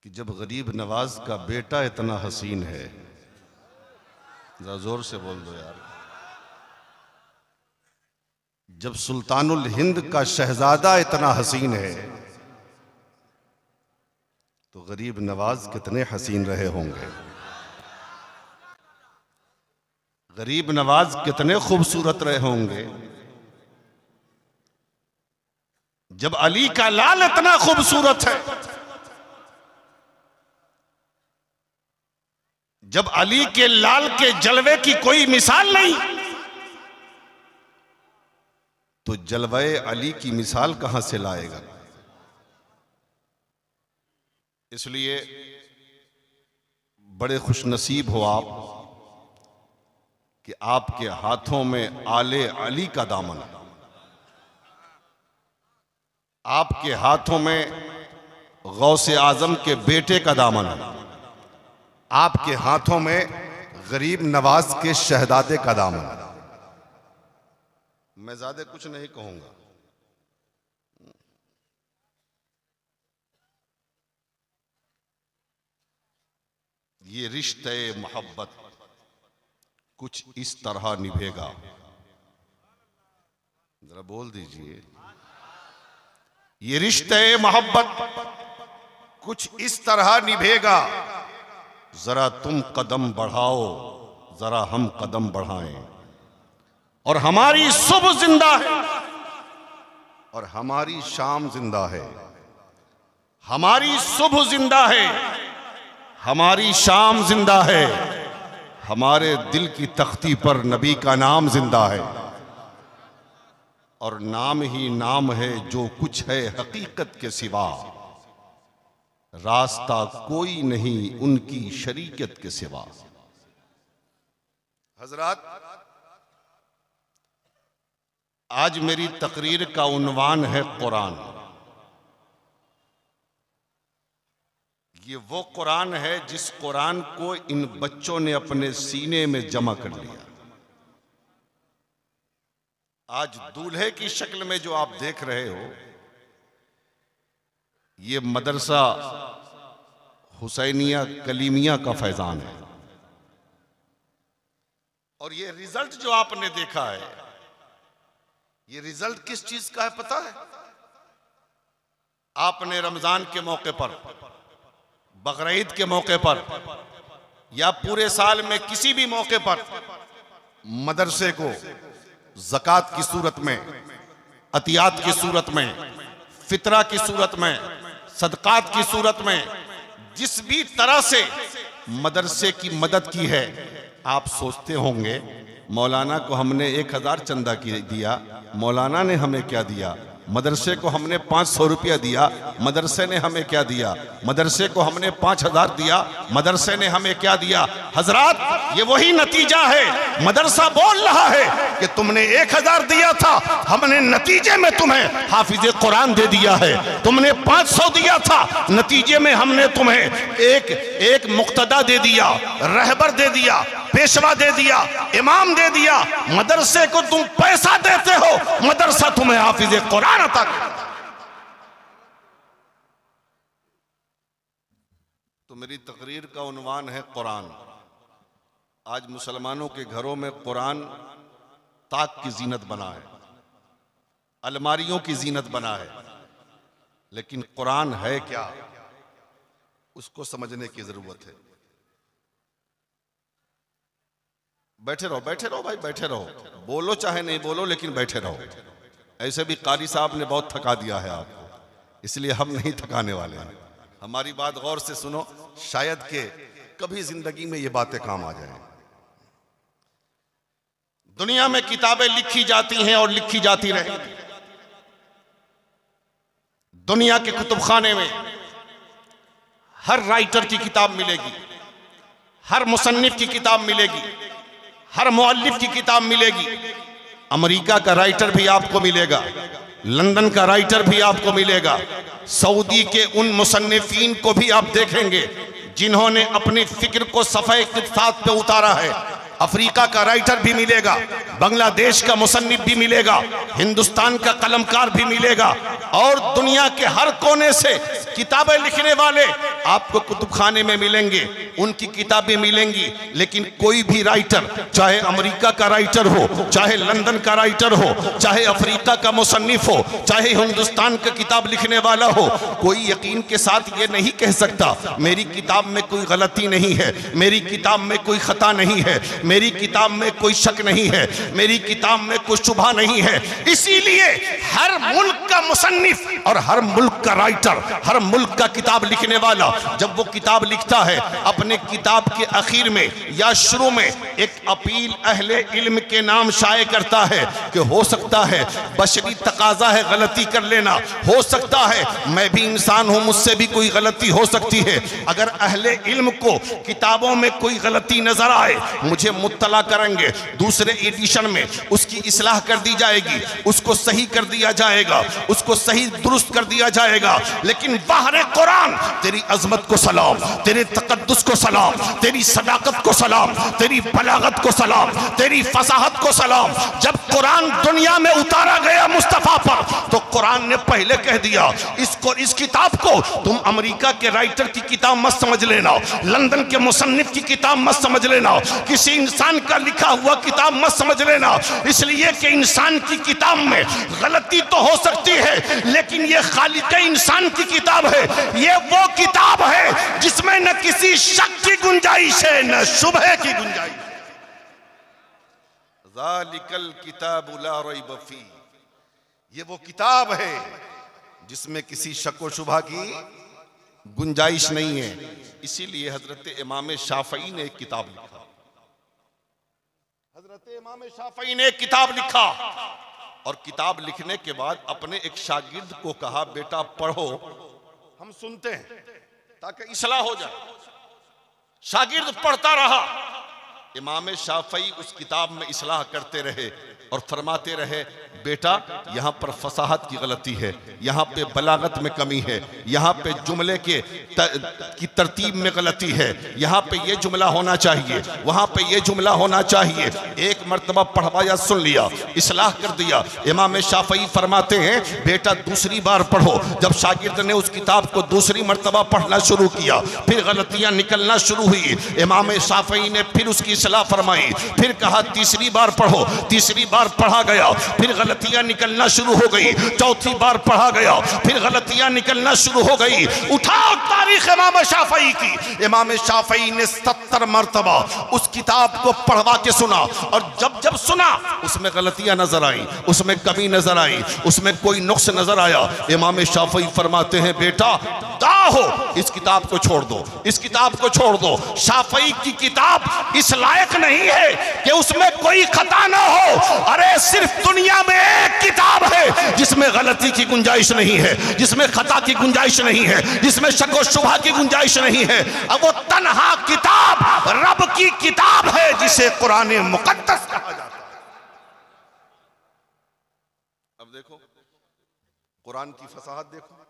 कि जब गरीब नवाज का बेटा इतना हसीन है, जरा जोर से बोल दो यार, जब सुल्तानुल हिंद का शहजादा इतना हसीन है तो गरीब नवाज कितने हसीन रहे होंगे। गरीब नवाज कितने खूबसूरत रहे होंगे। जब अली का लाल इतना खूबसूरत है, जब अली के लाल के जलवे की कोई मिसाल नहीं, तो जलवे अली की मिसाल कहां से लाएगा। इसलिए बड़े खुशनसीब हो आप कि आपके हाथों में आले अली का दामन है, आपके हाथों में गौसे आजम के बेटे का दामन है, आपके हाथों में गरीब नवाज के शहजादे का दामन है। मैं ज्यादा कुछ नहीं कहूंगा। ये रिश्ते मोहब्बत कुछ इस तरह निभेगा, जरा बोल दीजिए, ये रिश्ते मोहब्बत कुछ इस तरह निभेगा। जरा तुम कदम बढ़ाओ, जरा हम कदम बढ़ाएं, और हमारी सुबह जिंदा है और हमारी शाम जिंदा है, हमारी सुबह जिंदा है, हमारी शाम जिंदा है, हमारे दिल की तख्ती पर नबी का नाम जिंदा है, और नाम ही नाम है जो कुछ है हकीकत के सिवा, रास्ता कोई नहीं उनकी शरीयत के सिवा। हजरात, आज मेरी तकरीर का उन्वान है कुरान। ये वो कुरान है जिस कुरान को इन बच्चों ने अपने सीने में जमा कर लिया। आज दूल्हे की शक्ल में जो आप देख रहे हो, ये मदरसा हुसैनिया कलीमिया का फैजान है। और ये रिजल्ट जो आपने देखा है, ये रिजल्ट किस चीज का है पता है? आपने रमजान के मौके पर, बकरीद के मौके पर, या पूरे साल में किसी भी मौके पर मदरसे को ज़कात की सूरत में, अतियात की सूरत में, फितरा की सूरत में, सदकात की सूरत में, जिस भी तरह से मदरसे की मदद की है। आप सोचते होंगे मौलाना को हमने 1000 चंदा दिया, मौलाना ने हमें क्या दिया? मदरसे को हमने 500 रुपया दिया, मदरसे ने हमें क्या दिया? मदरसे को हमने 5000 दिया, मदरसे ने हमें क्या दिया? हजरात, ये वही नतीजा है। मदरसा बोल रहा है कि तुमने 1000 दिया था, हमने नतीजे में तुम्हें हाफिज कुरान दे दिया है। तुमने 500 दिया था, नतीजे में हमने तुम्हें एक मुक्तदा दे दिया, रहबर दे दिया, पेशवा दे दिया, इमाम दे दिया। मदरसे को तुम पैसा देते हो, मदरसा तुम्हें हाफिज कुरान अता करता। तो मेरी तकरीर का उन्वान है कुरान। आज मुसलमानों के घरों में कुरान ताक की जीनत बना है, अलमारियों की जीनत बना है, लेकिन कुरान है क्या, उसको समझने की जरूरत है। बैठे रहो, बैठे रहो भाई, बैठे रहो, बोलो चाहे नहीं बोलो, लेकिन बैठे रहो। ऐसे भी कारी साहब ने बहुत थका दिया है आपको, इसलिए हम नहीं थकाने वाले हैं। हमारी बात गौर से सुनो, शायद के कभी जिंदगी में ये बातें काम आ जाए। दुनिया में किताबें लिखी जाती हैं और लिखी जाती रहेंगी। दुनिया के कुतुबखाने में हर राइटर की किताब मिलेगी, हर मुसन्निफ की किताब मिलेगी, हर मुअल्लिफ की किताब मिलेगी। अमेरिका का राइटर भी आपको मिलेगा, लंदन का राइटर भी आपको मिलेगा, सऊदी के उन मुसन्निफीन को भी आप देखेंगे जिन्होंने अपनी फिक्र को सफ़े इक़्तिसाद पे उतारा है। अफ्रीका का राइटर भी मिलेगा, बांग्लादेश का मुसन्निफ भी मिलेगा, हिंदुस्तान का कलमकार भी मिलेगा, और दुनिया के हर कोने से किताबें लिखने वाले आपको कुतुबखाने में मिलेंगे, उनकी किताबें मिलेंगी। लेकिन कोई भी राइटर, चाहे अमेरिका का राइटर हो, चाहे लंदन का राइटर हो, चाहे अफ्रीका का मुसन्निफ हो, चाहे हिंदुस्तान का किताब लिखने वाला हो, कोई यकीन के साथ ये नहीं कह सकता मेरी किताब में कोई गलती नहीं है, मेरी किताब में कोई खता नहीं है, मेरी किताब में कोई शक नहीं है, मेरी किताब में कोई शुबहा नहीं है। इसीलिए हर मुल्क का मुसन्निफ और हर मुल्क का राइटर, हर मुल्क का किताब लिखने वाला जब वो किताब लिखता है, अपने किताब के आखिर में या शुरू में एक अपील अहले इल्म के नाम शाये करता है कि हो सकता है बशरी तकाजा है गलती कर लेना, हो सकता है मैं भी इंसान हूं, मुझसे भी कोई गलती हो सकती है। अगर अहले इल्म को किताबों में कोई गलती नजर आए मुझे मुत्तला करेंगे, दूसरे एडिशन में उसकी इस्लाह कर दी जाएगी, उसको सही कर दिया जाएगा, उसको सही दुरुस्त कर दिया जाएगा। लेकिन बाहर कुरान तेरी अजमत को सलाम, तेरे तकद्दुस को सलाम, तेरी सदाकत को सलाम, तेरी बलागत को सलाम, तेरी फसाहत को सलाम। जब कुरान दुनिया में उतारा गया मुस्तफा पर, तो कुरान ने पहले कह दिया इसको, इस किताब को तुम अमेरिका के राइटर की किताब मत समझ लेना, लंदन के मुसन्निफ की किताब मत समझ लेना, किसी इंसान का लिखा हुआ किताब मत समझ लेना। इसलिए कि इंसान की किताब में गलती तो हो सकती है, लेकिन ये खालिक इंसान की किताब है, ये वो किताब है जिसमें न किसी शक की गुंजाइश है न शुबहे की गुंजाइश। ज़ालिकल किताबु ला रैब फी, ये वो किताब है जिसमें किसी शक व शुबहा की गुंजाइश नहीं है। इसीलिए हजरत इमाम शाफई ने एक किताब लिखा, हजरत इमाम शाफई ने एक किताब लिखा, और किताब लिखने के बाद अपने एक शागिर्द को कहा बेटा पढ़ो, हम सुनते हैं ताकि इस्लाह हो जाए। शागिर्द पढ़ता रहा, इमाम शाफई उस किताब में इस्लाह करते रहे और फरमाते रहे बेटा यहाँ पर फसाहत की गलती है, यहाँ पे बलागत में कमी है, यहाँ पे जुमले की तरतीब में गलती है, यहाँ पे ये जुमला होना चाहिए, वहाँ पे ये जुमला होना चाहिए। एक मर्तबा पढ़वाया, सुन लिया, इस्लाह कर दिया। इमाम शाफई फरमाते हैं बेटा दूसरी बार पढ़ो। जब शागिर्द ने उस किताब को दूसरी मर्तबा पढ़ना शुरू किया, फिर गलतियाँ निकलना शुरू हुई। इमाम शाफई ने फिर उसकी इस्लाह फरमाई, फिर कहा तीसरी बार पढ़ो। तीसरी बार पढ़ा गया, फिर गलतियां निकलना शुरू हो गई। चौथी बार पढ़ा गया, फिर गलतियां निकलना शुरू हो गई। उठाओ तारीख इमाम शाफई की, इमाम शाफई ने 70 मर्तबा उस किताब को पढ़वा के सुना, और जब जब सुना उसमें गलतियां नजर आई, उसमें कमी नजर आई, उसमें कोई नुक्स नजर आया। इमाम शाफई फरमाते हैं बेटा दाहो, इस किताब को छोड़ दो, इस किताब को छोड़ दो। शाफई की किताब इस लायक नहीं है कि उसमें कोई खता ना हो। अरे सिर्फ दुनिया में एक किताब है जिसमें गलती की गुंजाइश नहीं है, जिसमें खता की गुंजाइश नहीं है, जिसमें शक व शुबहा की गुंजाइश नहीं है। अब वो तन्हा किताब रब की किताब है जिसे कुरान मुकद्दस कहा जाता है। अब देखो कुरान की फसाहत देखो।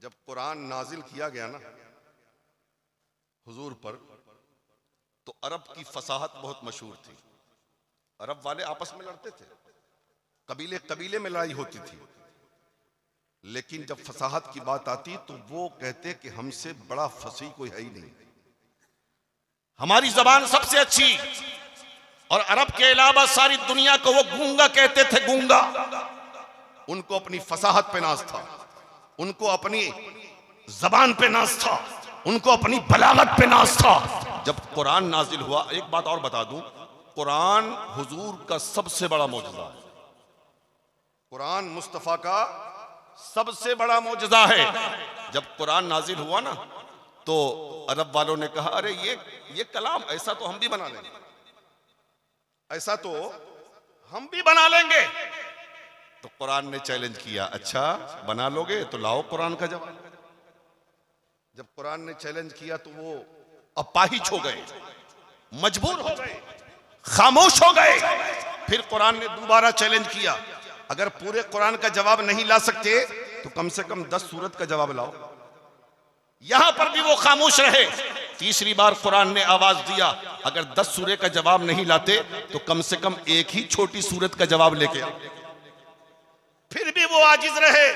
जब कुरान नाजिल किया गया ना हुजूर पर, तो अरब की फसाहत बहुत मशहूर थी। अरब वाले आपस में लड़ते थे, कबीले कबीले में लड़ाई होती थी, लेकिन जब फसाहत की बात आती तो वो कहते कि हमसे बड़ा फसीह कोई है ही नहीं, हमारी जबान सबसे अच्छी। और अरब के अलावा सारी दुनिया को वो गूंगा कहते थे, गूंगा। उनको अपनी फसाहत पे नाज था, उनको अपनी जबान पे नाज था, उनको अपनी बलागत पे नाज था। जब कुरान नाजिल हुआ, एक बात और बता दूं, कुरान हुजूर का सबसे बड़ा मौजज़ा है। कुरान मुस्तफ़ा का सबसे बड़ा मौजज़ा है। जब कुरान नाजिल हुआ ना, तो अरब वालों ने कहा अरे ये कलाम ऐसा तो हम भी बना लेंगे, ऐसा तो हम भी बना लेंगे। तो कुरान ने चैलेंज किया, अच्छा बना लोगे तो लाओ कुरान का जवाब। जब कुरान ने चैलेंज किया तो वो अपाहिज हो गए, मजबूर हो गए, खामोश हो गए। फिर कुरान ने दोबारा चैलेंज किया, अगर पूरे कुरान का जवाब नहीं ला सकते तो कम से कम 10 सूरत का जवाब लाओ। यहां पर भी वो खामोश रहे। तीसरी बार कुरान ने आवाज दिया, अगर 10 सूरे का जवाब नहीं लाते तो कम से कम एक ही छोटी सूरत का जवाब लेके आओ। फिर भी वो आजिज रहे।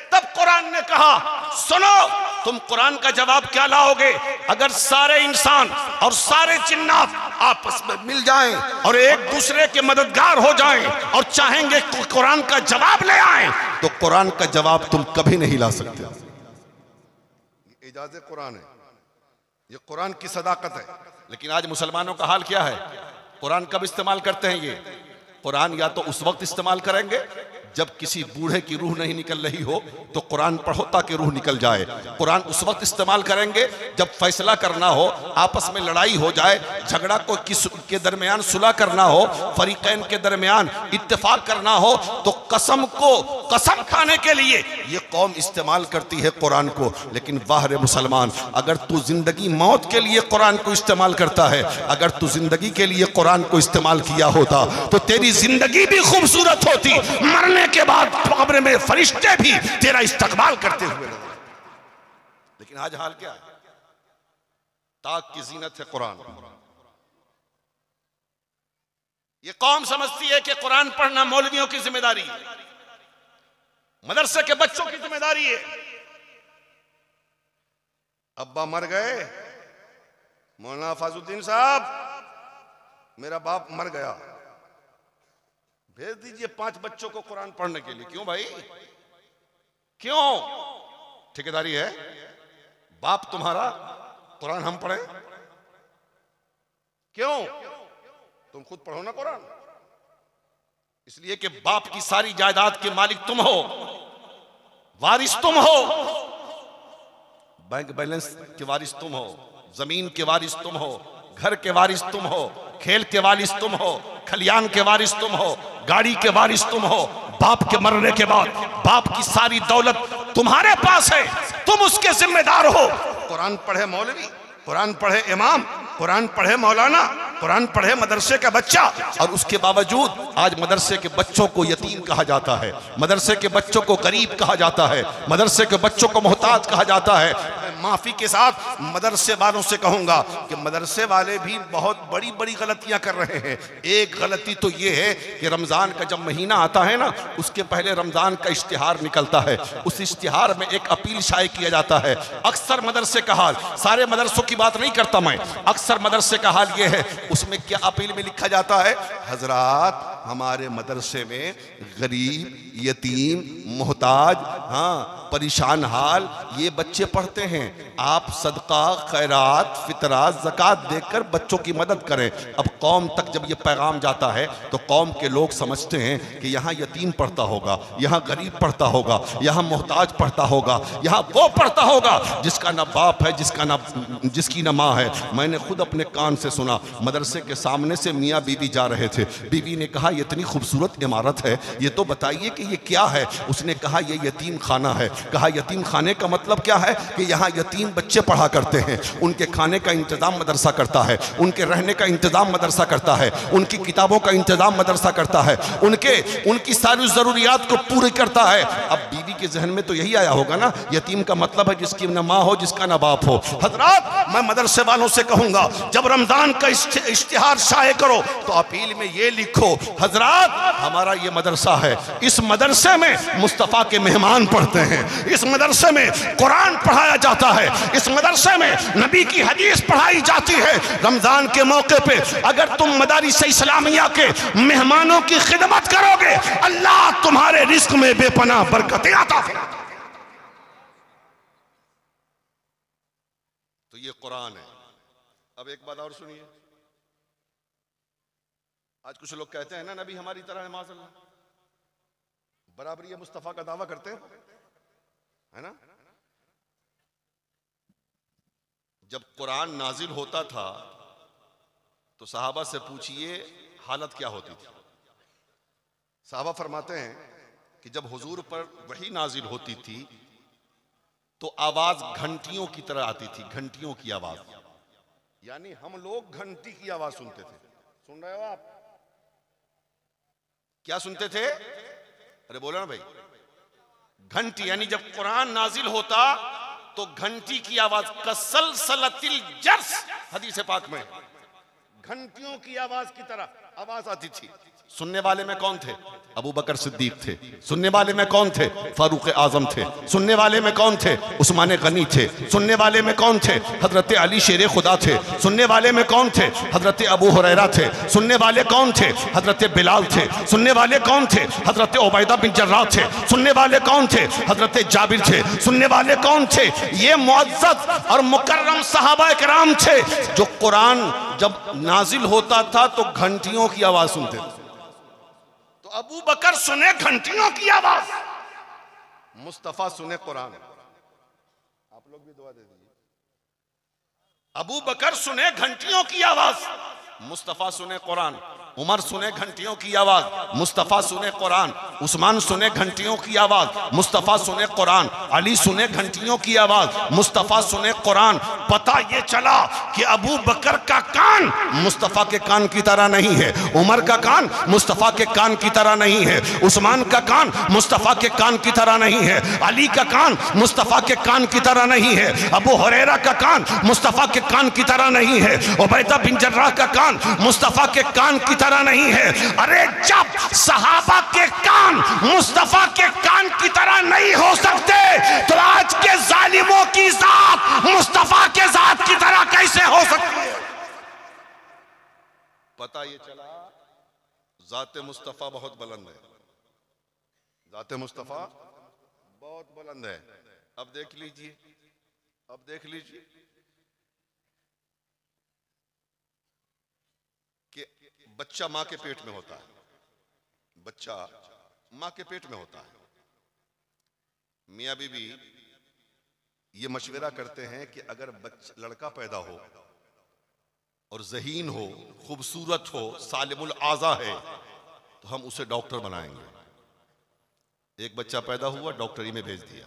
तब कुरान ने कहा, सुनो, तुम कुरान का जवाब क्या लाओगे? अगर सारे इंसान और सारे जिन्नात आपस में मिल जाएं और एक दूसरे के मददगार हो जाएं और चाहेंगे कुरान का जवाब ले आएं, तो कुरान का जवाब तुम कभी नहीं ला सकते। इजाज़त कुरान है, ये कुरान की सदाकत है। लेकिन आज मुसलमानों का हाल क्या है? कुरान कब इस्तेमाल करते हैं? ये कुरान या तो उस वक्त इस्तेमाल करेंगे जब किसी बूढ़े की रूह नहीं निकल रही हो तो कुरान पढ़ो ताकि रूह निकल जाए। कुरान उस वक्त इस्तेमाल करेंगे जब फैसला करना हो, आपस में लड़ाई हो जाए, झगड़ा को के दरमियान सुलह करना हो, फरीकैन के दरमियान इत्तेफाक करना हो, तो कसम को कसम खाने के लिए ये कौम इस्तेमाल करती है कुरान को। लेकिन वाह रे मुसलमान, अगर तू जिंदगी मौत के लिए कुरान को इस्तेमाल करता है, अगर तू जिंदगी के लिए कुरान को इस्तेमाल किया होता तो तेरी जिंदगी भी खूबसूरत होती, मरने के बाद कब्र में फरिश्ते भी तेरा इस्तकबाल करते हुए। लेकिन आज हाल क्या है? ताक की जीनत है कुरान। ये कौम समझती है कि कुरान पढ़ना मौलवियों की जिम्मेदारी है, मदरसे के बच्चों की जिम्मेदारी है। अब्बा मर गए, मौलाना फाजुद्दीन साहब, मेरा बाप मर गया, भेज दीजिए 5 बच्चों को कुरान पढ़ने के लिए। क्यों भाई? क्यों? ठेकेदारी है? बाप तुम्हारा, कुरान हम पढ़े? क्यों? तुम खुद पढ़ो ना कुरान। इसलिए कि बाप की सारी जायदाद के मालिक तुम हो, वारिस तुम हो, बैंक बैलेंस के वारिस तुम हो, जमीन के वारिस तुम हो, घर के वारिस तुम हो, खेल के वारिस तुम हो, खलियान के वारिस तुम हो, गाड़ी के वारिस तुम हो। बाप के मरने के बाद बाप की सारी दौलत तुम्हारे पास है, तुम उसके जिम्मेदार हो। कुरान पढ़े मौलवी, कुरान पढ़े इमाम, कुरान पढ़े मौलाना, कुरान पढ़े मदरसे का बच्चा, और उसके बावजूद आज मदरसे के बच्चों को यतीम कहा जाता है, मदरसे के बच्चों को गरीब कहा जाता है, मदरसे के बच्चों को मोहताज कहा जाता है। माफी के साथ मदरसे वालों से कहूंगा कि मदरसे वाले भी बहुत बड़ी बड़ी गलतियां कर रहे हैं। एक गलती तो ये है कि रमजान का जब महीना आता है ना, उसके पहले रमजान का इश्तिहार निकलता है, उस इश्तिहार में एक अपील शाये किया जाता है। अक्सर मदरसे का हाल, सारे मदरसों की बात नहीं करता मैं, अक्सर मदरसे का हाल ये है, उसमें क्या अपील में लिखा जाता है? हजरात, हमारे मदरसे में गरीब, यतीम, मोहताज, हाँ परेशान हाल ये बच्चे पढ़ते हैं, आप सदका, खैरात, फितरात, ज़कात देकर बच्चों की मदद करें। अब कौम तक जब ये पैगाम जाता है तो कौम के लोग समझते हैं कि यहाँ यतीम पढ़ता होगा, यहाँ गरीब पढ़ता होगा, यहाँ मोहताज पढ़ता होगा, यहाँ वो पढ़ता होगा जिसका ना बाप है, जिसकी ना माँ है। मैंने खुद अपने कान से सुना, मदरसे के सामने से मियाँ बीवी जा रहे थे, बीवी ने कहा ये इतनी खूबसूरत इमारत है, ये तो बताइए कि ये क्या है? उसने कहा ये यतीम खाना है। कहा यतीम खाने का मतलब क्या है? कि यहाँ यतीम बच्चे पढ़ा करते हैं, उनके खाने का इंतजाम मदरसा करता है, उनके रहने का इंतजाम मदरसा करता है, उनकी किताबों का इंतजाम मदरसा करता है, उनकी सारी जरूरियात को पूरी करता है। अब बीवी के जहन में तो यही आया होगा ना, यतीम का मतलब है जिसकी ना माँ हो, जिसका ना बाप हो। हजरात, मैं मदरसे वालों से कहूंगा, जब रमजान का इश्तिहार शाये करो तो अपील में ये लिखो, हजरात हमारा ये मदरसा है, इस मदरसे में मुस्तफ़ा के मेहमान पढ़ते हैं, इस मदरसे में कुरान पढ़ाया जाता है, इस मदरसे में नबी की हदीस पढ़ाई जाती है। रमजान के मौके पे अगर तुम मदारिस इस्लामिया के मेहमानों की खिदमत करोगे, अल्लाह तुम्हारे रिस्क में बेपनाह बरकतें अता फरमाता। तो ये कुरान है। अब एक बात और सुनिए, आज कुछ लोग कहते हैं ना नबी हमारी तरह है, माज़अल्लाह, बराबरी मुस्तफ़ा का दावा करते हैं, है ना? जब कुरान नाजिल होता था तो सहाबा से पूछिए हालत क्या होती थी। सहाबा फरमाते हैं कि जब हुजूर पर वही नाजिल होती थी तो आवाज घंटियों की तरह आती थी, घंटियों की आवाज, यानी हम लोग घंटी की आवाज सुनते थे। सुन रहे हो आप? क्या सुनते थे? अरे बोलो ना भाई, घंटी। यानी जब कुरान नाजिल होता तो घंटी की आवाज, कसलसलतिल जर्स, हदीस पाक में घंटियों की आवाज की तरह आवाज आती थी। सुनने वाले में कौन थे? अबू बकर सिद्दीक थे। सुनने वाले में कौन थे? फारूक आजम थे। सुनने वाले में कौन थे? उस्मान गनी थे। सुनने वाले में कौन थे? हजरत अली शेर खुदा थे। सुनने वाले में कौन थे? हजरत अबू हुरैरा थे। सुनने वाले कौन थे? हजरत बिलाल थे। सुनने वाले कौन थे? हजरत उबैदा बिन जर्राह थे। सुनने वाले कौन थे? हजरत जाबिर थे। सुनने वाले कौन थे? ये मुअज़्ज़ज़ और मुकर्रम सहाबा किराम थे, जो कुरान जब नाजिल होता था तो घंटियों की आवाज सुनते थे। तो अबू बकर सुने घंटियों की आवाज, मुस्तफा सुने कुरान। आप लोग भी दुआ दे दीजिए। अबू बकर सुने घंटियों की आवाज, मुस्तफा सुने कुरान। उमर सुने घंटियों की आवाज, मुस्तफा सुने कुरान। उस्मान सुने घंटियों की आवाज, मुस्तफा सुने कुरान। अली सुने घंटियों की आवाज, मुस्तफा सुने कुरान। पता ये चला कि अबू बकर का कान मुस्तफा के कान की तरह नहीं है, उमर का कान मुस्तफा के कान की तरह नहीं है, उस्मान का कान मुस्तफा के कान की तरह नहीं है, अली का कान मुस्तफा के कान की तरह नहीं है, अबू हुरैरा का कान मुस्तफा के कान की तरह नहीं है, उबैदा बिन जर्राह का कान मुस्तफा के कान की तरह नहीं है। अरे जब सहाबा के कान मुस्तफा के कान की तरह नहीं हो सकते, तो आज के जालिमों की जात मुस्तफा के जात की तरह कैसे हो सकती है? पता ये चला जाते मुस्तफा बहुत बुलंद है, जाते मुस्तफा बहुत बुलंद है। अब देख लीजिए, अब देख लीजिए कि बच्चा मां के पेट में होता है, बच्चा मां के पेट में होता है। मियां बीबी ये मशवरा करते हैं कि अगर बच्चा लड़का पैदा हो और ज़हीन हो, खूबसूरत हो, सालिमुल आज़ा है, तो हम उसे डॉक्टर बनाएंगे। एक बच्चा पैदा हुआ, डॉक्टरी में भेज दिया।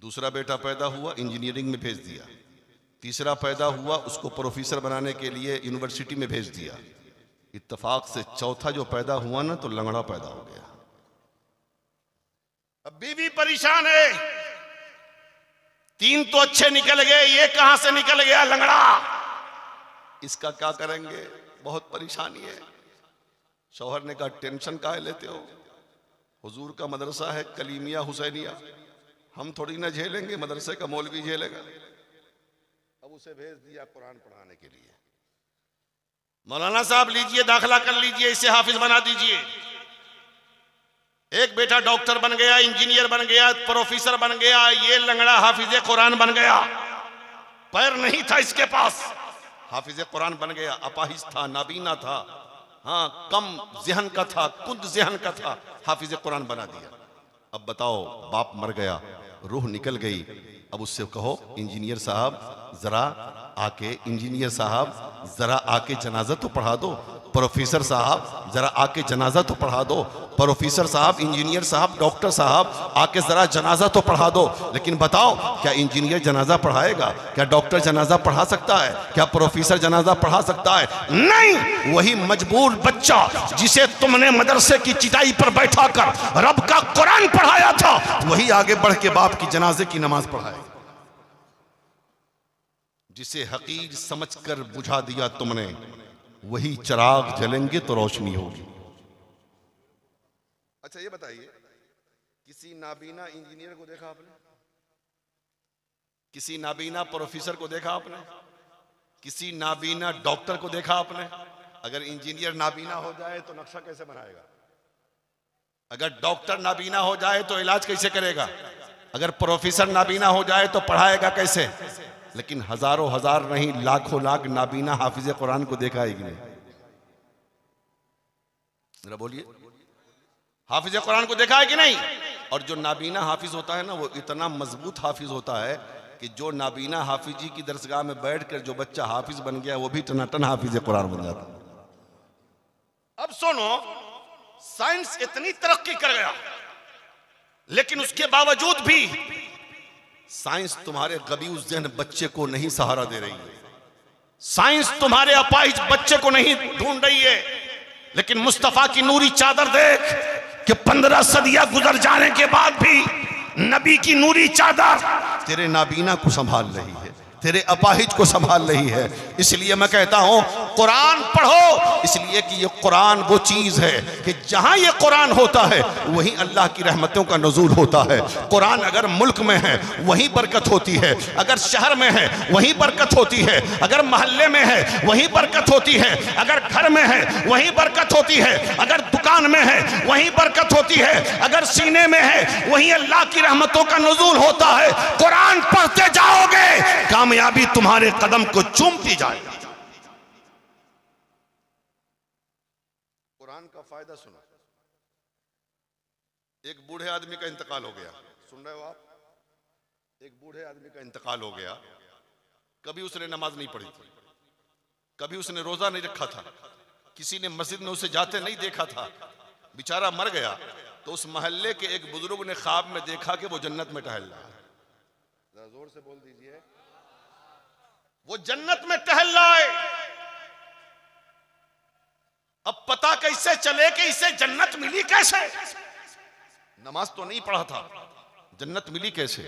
दूसरा बेटा पैदा हुआ, इंजीनियरिंग में भेज दिया। तीसरा पैदा हुआ, उसको प्रोफेसर बनाने के लिए यूनिवर्सिटी में भेज दिया। इत्तेफाक से चौथा जो पैदा हुआ ना, तो लंगड़ा पैदा हो गया। अब बीवी परेशान है, तीन तो अच्छे निकल गए, ये कहां से निकल गया लंगड़ा? इसका क्या करेंगे? बहुत परेशानी है। शौहर ने कहा टेंशन काहे लेते हो, हुजूर का मदरसा है कलीमिया हुसैनिया, हम थोड़ी ना झेलेंगे, मदरसे का मौलवी झेलेगा। अब उसे भेज दिया कुरान पढ़ाने के लिए। मौलाना साहब लीजिए, दाखिला कर लीजिए, इसे हाफिज बना दीजिए। एक बेटा डॉक्टर बन गया, इंजीनियर बन गया, प्रोफेसर बन गया, ये लंगड़ा हाफिज कुरान बन गया। पैर नहीं था इसके पास, हाफिज कुरान बन गया। अपाहिज था, नाबीना था, हाँ कम ज़हन का था, कुद ज़हन का था, हाफिज कुरान बना दिया। अब बताओ, बाप मर गया, रूह निकल गई। अब उससे कहो इंजीनियर साहब जरा आके, इंजीनियर साहब जरा आके जनाजा तो पढ़ा दो, प्रोफेसर साहब जरा आके जनाजा तो पढ़ा दो, प्रोफेसर साहब, इंजीनियर साहब, डॉक्टर साहब आके जरा जनाजा तो पढ़ा दो। लेकिन बताओ, क्या इंजीनियर जनाजा पढ़ाएगा? क्या डॉक्टर जनाजा पढ़ा सकता है? क्या प्रोफेसर जनाजा पढ़ा सकता है? नहीं। वही मजबूर बच्चा जिसे तुमने मदरसे की चिताई पर बैठा कर रब का कुरान पढ़ाया था, वही आगे बढ़ के बाप की जनाजे की नमाज पढ़ाए। जिसे हकीर समझकर बुझा दिया तुमने, वही चिराग जलेंगे तो रोशनी होगी। अच्छा ये बताइए, किसी नाबीना इंजीनियर को देखा आपने? किसी नाबीना प्रोफेसर को देखा आपने? किसी नाबीना डॉक्टर को देखा आपने? अगर इंजीनियर नाबीना हो जाए तो नक्शा कैसे बनाएगा? अगर डॉक्टर नाबीना हो जाए तो इलाज कैसे करेगा? अगर प्रोफेसर नाबीना हो जाए तो पढ़ाएगा कैसे? लेकिन हजारों हजार नहीं, लाखों लाख नाबीना हाफिज कुरान को देखा है कि नहीं? जरा बोलिए, हाफिज कुरान को देखा है कि नहीं? और जो नाबीना हाफिज होता है ना, वो इतना मजबूत हाफिज होता है कि जो नाबीना हाफिजी की दरसगाह में बैठकर जो बच्चा हाफिज बन गया, वो भी टनाटन हाफिज कुरान बन जाता है। अब सुनो, साइंस इतनी तरक्की कर गया, लेकिन उसके बावजूद भी साइंस तुम्हारे गबीउस ज़हन बच्चे को नहीं सहारा दे रही है। साइंस तुम्हारे अपाहिज बच्चे को नहीं ढूंढ रही है। लेकिन मुस्तफा की नूरी चादर देख कि 15 सदियां गुजर जाने के बाद भी नबी की नूरी चादर तेरे नाबीना को संभाल रही है, तेरे अपाहिज को संभाल रही है। इसलिए मैं कहता हूं कुरान पढ़ो, इसलिए कि ये कुरान वो चीज है कि जहां ये कुरान होता है वहीं अल्लाह की रहमतों का नुज़ूल होता है। कुरान अगर मुल्क में है वहीं बरकत होती है, अगर शहर में है वहीं बरकत होती है, अगर मोहल्ले में है वहीं बरकत होती है, अगर घर में है वहीं बरकत होती है, अगर दुकान में है वहीं बरकत होती है, अगर सीने में है वहीं अल्लाह की रहमतों का नुज़ूल होता है। कुरान पढ़ते जाओगे, कामयाबी तुम्हारे कदम को चूमती जाएगी। कुरान का फायदा सुना। एक बूढ़े आदमी का इंतकाल हो गया, सुन रहे हो आप? एक बूढ़े आदमी का इंतकाल हो गया। कभी उसने नमाज नहीं पढ़ी थी, कभी उसने रोजा नहीं रखा था, किसी ने मस्जिद में उसे जाते नहीं देखा था, बेचारा मर गया। तो उस मोहल्ले के एक बुजुर्ग ने ख्वाब में देखा कि वो जन्नत में टहल रहा है। जरा जोर से बोल दीजिए, वो जन्नत में टहल रहा है। अब पता कैसे चले कि इसे जन्नत मिली कैसे? नमाज तो नहीं पढ़ा था, जन्नत मिली कैसे?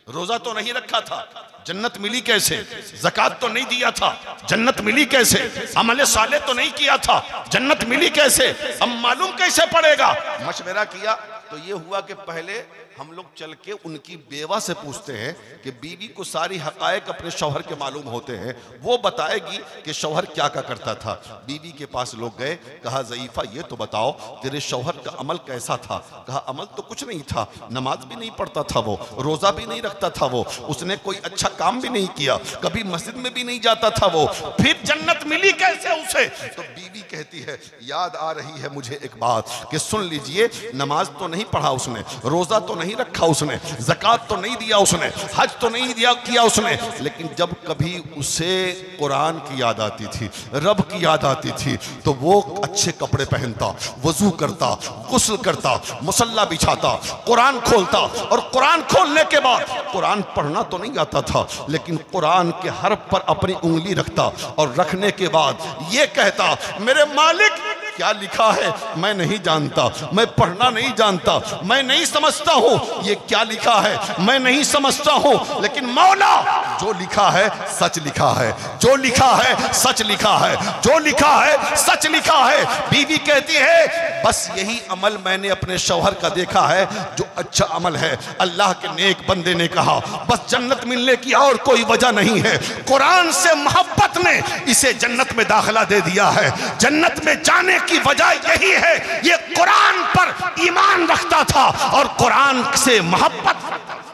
रोजा तो नहीं रखा था, जन्नत मिली कैसे? ज़कात तो नहीं दिया था, जन्नत मिली कैसे? अमल साले तो नहीं किया था, जन्नत मिली कैसे? अब मालूम कैसे पड़ेगा? मशवरा किया तो ये हुआ कि पहले हम लोग चल के उनकी बेवा से पूछते हैं कि बीवी को सारी हकायक अपने शौहर के मालूम होते हैं, वो बताएगी कि शौहर क्या क्या करता था। बीवी के पास लोग गए, कहा ज़ईफ़ा ये तो बताओ तेरे शौहर का अमल कैसा था? कहा अमल तो कुछ नहीं था, नमाज भी नहीं पढ़ता था वो, रोज़ा भी नहीं रखता था वो, उसने कोई अच्छा काम भी नहीं किया, कभी मस्जिद में भी नहीं जाता था वो, फिर जन्नत मिली कैसे उसे? तो बीवी कहती है याद आ रही है मुझे एक बात कि सुन लीजिए, नमाज तो नहीं पढ़ा उसने, रोज़ा तो नहीं रखा उसने, ज़कात तो नहीं दिया उसने, हज तो नहीं दिया किया उसने, लेकिन जब कभी उसे कुरान की याद आती थी, रब की याद आती थी, तो वो अच्छे कपड़े पहनता, वजू करता, गुस्ल करता, मुसल्ला बिछाता, कुरान खोलता, और कुरान खोलने के बाद कुरान पढ़ना तो नहीं आता था, लेकिन कुरान के हर्फ पर अपनी उंगली रखता, और रखने के बाद ये कहता मेरे मालिक क्या लिखा है मैं नहीं जानता, मैं पढ़ना नहीं जानता, मैं नहीं समझता हूं ये क्या लिखा है, मैं नहीं समझता हूं, लेकिन मौला जो लिखा है सच लिखा है, जो लिखा है सच लिखा है, जो लिखा है सच लिखा है। बीवी कहती है बस यही अमल मैंने अपने शौहर का देखा है जो अच्छा अमल है। अल्लाह के नेक बंदे ने कहा बस जन्नत मिलने की और कोई वजह नहीं है, कुरान से मोहब्बत ने इसे जन्नत में दाखिला दे दिया है। जन्नत में जाने की वजह यही है, ये कुरान पर ईमान रखता था और कुरान से मोहब्बत रखता था।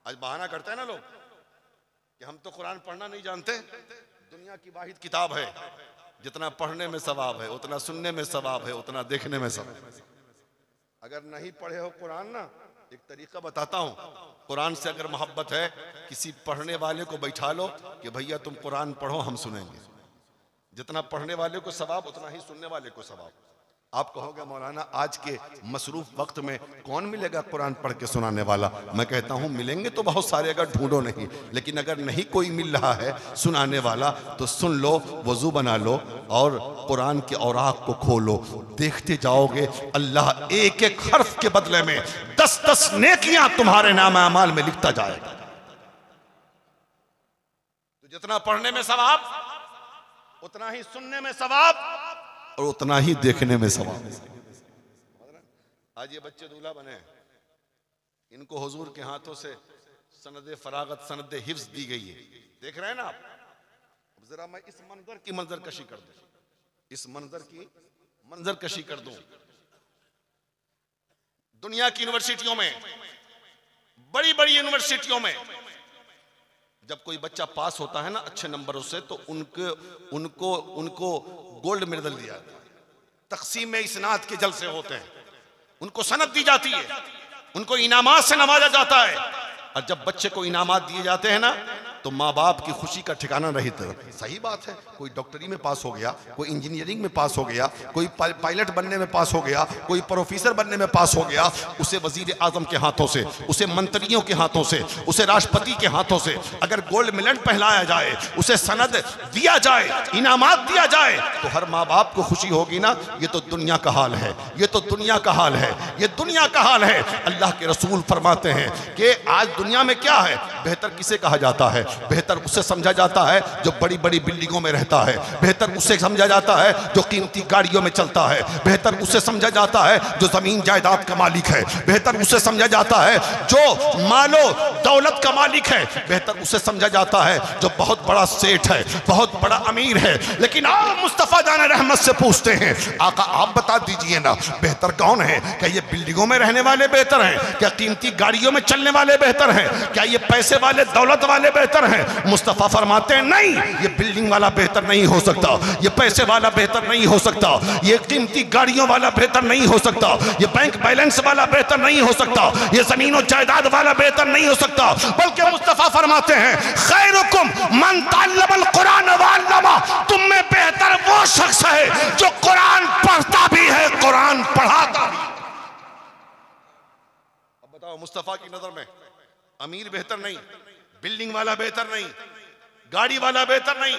आज बहाना करते हैं ना लोग कि हम तो कुरान पढ़ना नहीं जानते। दुनिया की वाहिद किताब है, जितना पढ़ने में सवाब है उतना सुनने में सवाब है, उतना देखने में सवाब है। अगर नहीं पढ़े हो कुरान ना, एक तरीका बताता हूं, कुरान से अगर मोहब्बत है किसी पढ़ने वाले को बैठा लो कि भैया तुम कुरान पढ़ो हम सुनेंगे। जितना पढ़ने वाले को सवाब उतना ही सुनने वाले को सवाब। आप कहोगे मौलाना आज के मसरूफ वक्त में कौन मिलेगा कुरान पढ़ के सुनाने वाला? मैं कहता हूं मिलेंगे तो बहुत सारे, अगर ढूंढो नहीं, लेकिन अगर नहीं कोई मिल रहा है सुनाने वाला तो सुन लो, वजू बना लो और कुरान के औराक को खोलो, देखते जाओगे अल्लाह एक एक हर्फ के बदले में 10-10 नेकियां तुम्हारे नाम अमाल में लिखता जाएगा। तो जितना पढ़ने में सवाब उतना ही सुनने में सवाब और उतना ही देखने में सवाब। आज ये बच्चे दूल्हा बने, इनको हुजूर के हाथों से सनद फरागत, सनद हिफ्ज दी गई है। देख रहे हैं ना आप? जरा मैं इस मंजर की मंजर कशी कर दूं, इस मंजर की मंजर कशी कर दूं। दुनिया की यूनिवर्सिटियों में, बड़ी बड़ी यूनिवर्सिटियों में जब कोई बच्चा पास होता है ना अच्छे नंबरों से, तो उनको गोल्ड मेडल दिया जाता है। तकसीम में इस्नाद के जलसे होते हैं, उनको सनद दी जाती है, उनको इनामात से नवाजा जाता है। और जब बच्चे को इनामात दिए जाते हैं ना, तो माँ बाप की खुशी का ठिकाना रहित। सही बात है, कोई डॉक्टरी में पास हो गया, कोई इंजीनियरिंग में पास हो गया, कोई पायलट बनने में पास हो गया, कोई प्रोफेसर बनने में पास हो गया, उसे वजीर आजम के हाथों से, उसे मंत्रियों के हाथों से, उसे राष्ट्रपति के हाथों से अगर गोल्ड मेडल पहनाया जाए, उसे सनद दिया जाए, इनामात दिया जाए, तो हर माँ बाप को खुशी होगी ना। ये तो दुनिया का हाल है, ये तो दुनिया का हाल है, ये दुनिया का हाल है। अल्लाह के रसूल फरमाते हैं कि आज दुनिया में क्या है, बेहतर किसे कहा जाता है? बेहतर उसे समझा जाता है जो बड़ी बड़ी बिल्डिंगों में रहता है, बेहतर उसे समझा जाता है जो कीमती गाड़ियों में चलता है, बेहतर उसे समझा जाता है जो जमीन जायदाद का मालिक है, बेहतर उसे समझा जाता है जो मालो दौलत का मालिक है, बेहतर उसे समझा जाता है जो बहुत बड़ा सेठ है, बहुत बड़ा अमीर है। लेकिन आप मुस्तफा जान रहमत से पूछते हैं, आका आप बता दीजिए ना बेहतर कौन है? क्या ये बिल्डिंगों में रहने वाले बेहतर हैं? क्या कीमती गाड़ियों में चलने वाले बेहतर हैं? क्या ये पैसे वाले दौलत वाले बेहतर हैं? मुस्तफा फरमाते हैं नहीं, ये बिल्डिंग वाला बेहतर नहीं हो सकता, ये पैसे वाला बेहतर नहीं हो सकता, ये कीमती गाड़ियों वाला बेहतर नहीं हो सकता, ये बैंक बैलेंस वाला बेहतर नहीं हो सकता, ये जमीन और जायदाद वाला बेहतर नहीं हो सकता। बल्कि मुस्तफा फरमाते हैं खैरुकुम मन तअल्लमल कुरान व अल्लमा, तुम में बेहतर वो शख्स है जो कुरान पढ़ता भी है, कुरान पढ़ाता भी। अब बताओ मुस्तफा की नजर में अमीर बेहतर नहीं, बिल्डिंग वाला बेहतर नहीं, गाड़ी वाला बेहतर नहीं,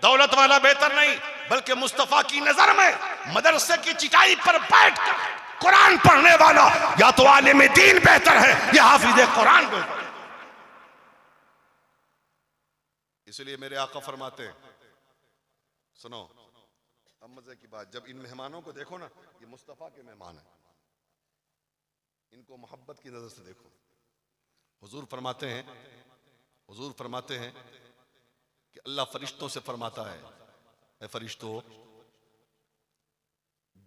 दौलत वाला बेहतर नहीं, बल्कि मुस्तफा की नजर में मदरसे की चिटाई पर बैठकर कुरान पढ़ने वाला या तो आलिम दीन बेहतर है या हाफिज कुरान बेहतर है। इसलिए मेरे आका फरमाते हैं, सुनो अब मजे की बात, जब इन मेहमानों को देखो ना, ये मुस्तफा के मेहमान हैं, इनको मोहब्बत की नजर से देखो। हुजूर फरमाते हैं कि अल्लाह फरिश्तों से फरमाता है, ऐ फरिश्तों,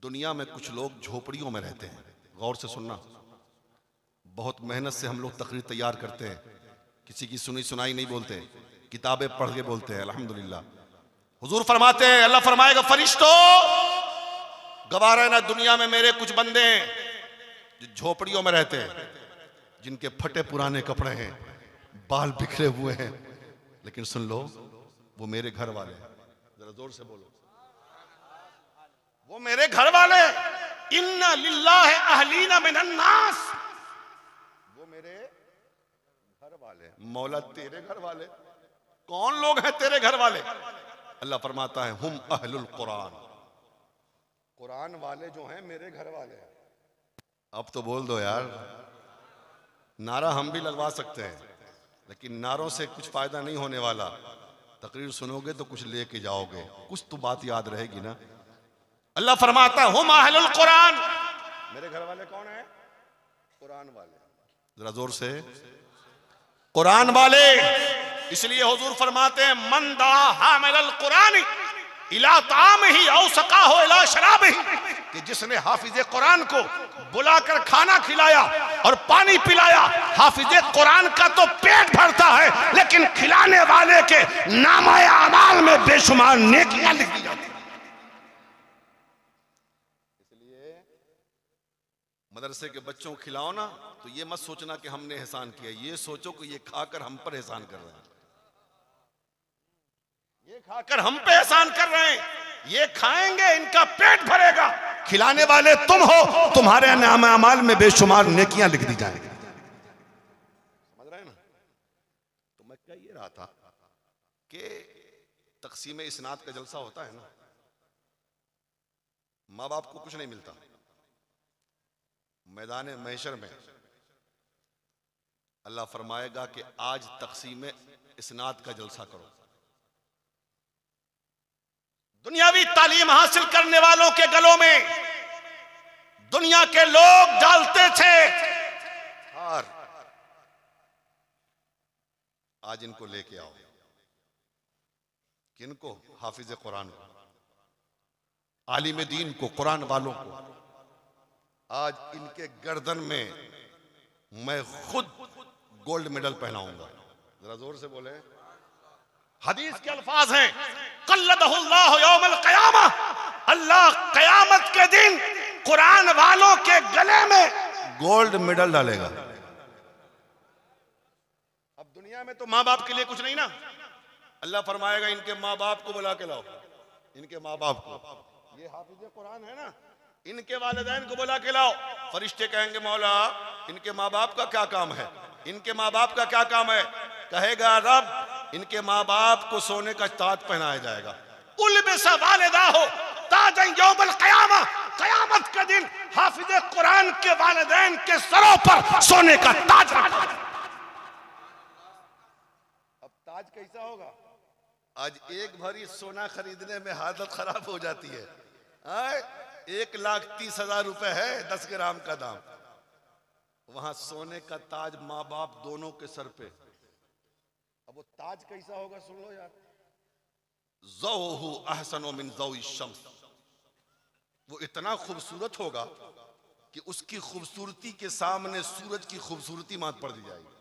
दुनिया में कुछ लोग झोपड़ियों में रहते हैं। गौर से सुनना, बहुत मेहनत से हम लोग तकरीर तैयार करते हैं, किसी की सुनी सुनाई नहीं बोलते, किताबें पढ़ के बोलते हैं अल्हम्दुलिल्लाह। हुजूर फरमाते हैं, अल्लाह फरमाएगा फरिश्तों गवारा है ना, दुनिया में मेरे कुछ बंदे हैं जो झोपड़ियों में रहते हैं, जिनके फटे पुराने कपड़े हैं, बाल बिखरे हुए हैं, लेकिन सुन लो वो मेरे घर वाले हैं। जरा जोर से बोलो, वो मेरे घर वाले। इन्ना लिल्लाहि अहलीना मिनन नास, वो मेरे घर वाले। मौला तेरे घर वाले कौन लोग हैं तेरे घर वाले? अल्लाह फरमाता है हुम अहलुल कुरान, कुरान वाले जो हैं मेरे घर वाले हैं। अब तो बोल दो यार, नारा हम भी लगवा सकते हैं, लेकिन नारों से कुछ फायदा नहीं होने वाला। तकरीर सुनोगे तो कुछ लेके जाओगे, कुछ तो बात याद रहेगी ना। अल्लाह फरमाता है हुम अहलुल कुरान, मेरे घर वाले कौन है? कुरान वाले। जरा जोर से, कुरान वाले। इसलिए हुजूर फरमाते हैं मन दा हामिलल कुरान इला तामिही औ सकाहो इला शराबिही, कि जिसने हाफिज कुरान को बुलाकर खाना खिलाया और पानी पिलाया, हाफिज कुरान का तो पेट भरता है, लेकिन खिलाने वाले के नामाए अमाल में बेशुमार नेकियां लिख दी जाती। इसलिए मदरसे के बच्चों को खिलाओ ना, तो ये मत सोचना कि हमने एहसान किया, ये सोचो कि ये खाकर हम पर एहसान कर रहे हैं, ये खाकर हम पे एहसान कर रहे हैं। ये खाएंगे, इनका पेट भरेगा, खिलाने वाले तुम हो, तुम्हारे नामे अमाल में बेशुमार नेकियां लिख दी जाएंगी। समझ रहे हैं ना? तो मैं कह ये रहा था कि तकसीम इस्नाद का जलसा होता है ना, माँ बाप को कुछ नहीं मिलता, मैदान महशर में अल्लाह फरमाएगा कि आज तकसीम इस्नाद का जलसा करो। दुनियावी तालीम हासिल करने वालों के गलों में दुनिया के लोग डालते थे हार, आज इनको लेके आओ। किनको? हाफिज कुरान को, आलिम दीन को, कुरान वालों को। आज इनके गर्दन में मैं खुद गोल्ड मेडल पहनाऊंगा। जरा जोर से बोले। हदीस के अल्फाज हैं, कल्लदहुल्लाहु यौमल क़यामा, अल्लाह क़यामत के दिन कुरान वालों के गले में गोल्ड मेडल डालेगा। अब दुनिया में तो माँ बाप के लिए कुछ नहीं ना, अल्लाह फरमाएगा इनके माँ बाप को बुला के लाओ, इनके माँ बाप को, ये हाफिज कुरान है ना, इनके वालिदैन को बुला के लाओ। फरिश्ते कहेंगे मौला इनके माँ बाप का क्या काम है, इनके माँ बाप का क्या काम है? कहेगा रब इनके माँ बाप को सोने का ताज पहनाया जाएगा। उलबिसा वालिदाहु ताजन यौमल क़यामा, कयामत के दिन हाफिज कुरान के वालिदैन के सरों पर सोने का ताज रखा। अब ताज कैसा होगा? आज एक भरी सोना खरीदने में हालत खराब हो जाती है। 1,30,000 रुपए है 10 ग्राम का दाम। वहां सोने का ताज माँ बाप दोनों के सर पे। अब वो ताज कैसा होगा सुन लो यार। ज़ौहु अहसनु मिन ज़ौइ शम्स, वो इतना खूबसूरत होगा कि उसकी खूबसूरती के सामने सूरज की खूबसूरती मात पड़ दी जाएगी।